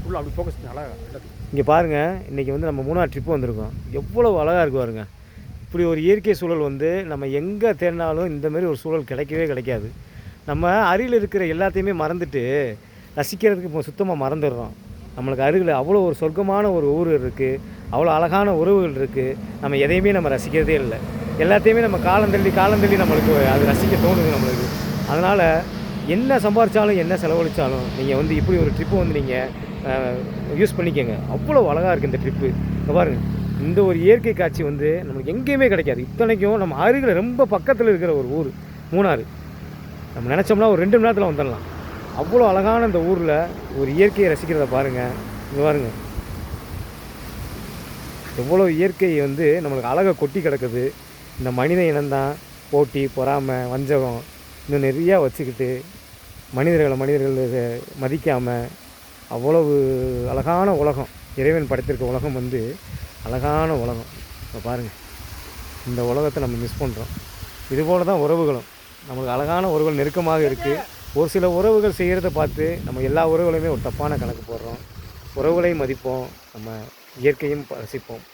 ஃபுல்லாக அப்படி ஃபோக்கஸ் அழகாக. இங்கே பாருங்கள், இன்றைக்கி வந்து நம்ம 3ஆவது ட்ரிப்பு வந்திருக்கோம். எவ்வளோ அழகாக இருக்கு பாருங்க. இப்படி ஒரு இயற்கை சூழல் வந்து நம்ம எங்கே தேடினாலும் இந்தமாரி ஒரு சூழல் கிடைக்கவே கிடைக்காது. நம்ம அருகில் இருக்கிற எல்லாத்தையுமே மறந்துட்டு ரசிக்கிறதுக்கு இப்போ சுத்தமாக மறந்துடுறோம். நம்மளுக்கு அருகில் அவ்வளோ ஒரு சொர்க்கமான ஒரு ஊர் இருக்குது, அவ்வளோ அழகான உறவுகள் இருக்குது. நம்ம எதையுமே நம்ம ரசிக்கிறதே இல்லை. எல்லாத்தையுமே நம்ம காலந்தள்ளி நம்மளுக்கு அது ரசிக்க தோணுது நம்மளுக்கு. அதனால் என்ன சம்பாரித்தாலும் என்ன செலவழித்தாலும் நீங்கள் வந்து இப்படி ஒரு ட்ரிப்பு வந்து நீங்கள் யூஸ் பண்ணிக்கோங்க. அவ்வளோ அழகாக இருக்குது இந்த ட்ரிப்பு. இங்கே பாருங்கள், இந்த ஒரு இயற்கை காட்சி வந்து நம்மளுக்கு எங்கேயுமே கிடைக்காது. இத்தனைக்கும் நம்ம அருகில் ரொம்ப பக்கத்தில் இருக்கிற ஒரு ஊர் மூணாறு. நம்ம நினச்சோம்னா ஒரு 2 மணி நேரத்தில் வந்துடலாம். அவ்வளோ அழகான இந்த ஊரில் ஒரு இயற்கையை ரசிக்கிறத பாருங்கள். இங்கே பாருங்கள், எவ்வளோ இயற்கை வந்து நம்மளுக்கு அழகை கொட்டி கிடக்குது. இந்த மனித இனம்தான் போட்டி, பொறாமை, வஞ்சகம் இன்னும் நிறையா வச்சுக்கிட்டு மனிதர்கள் மதிக்காமல் அவ்வளவு அழகான உலகம், இறைவன் படைத்திருக்க உலகம் வந்து அழகான உலகம். இப்போ பாருங்கள், இந்த உலகத்தை நம்ம மிஸ் பண்ணுறோம். இதுபோல் தான் உறவுகளும் நம்மளுக்கு அழகான உறவுகள் நெருக்கமாக இருக்குது. ஒரு சில உறவுகள் செய்கிறத பார்த்து நம்ம எல்லா உறவுகளையுமே ஒரு தப்பான கணக்கு போடுறோம். உறவுகளையும் மதிப்போம், நம்ம இயற்கையும் ரசிப்போம்.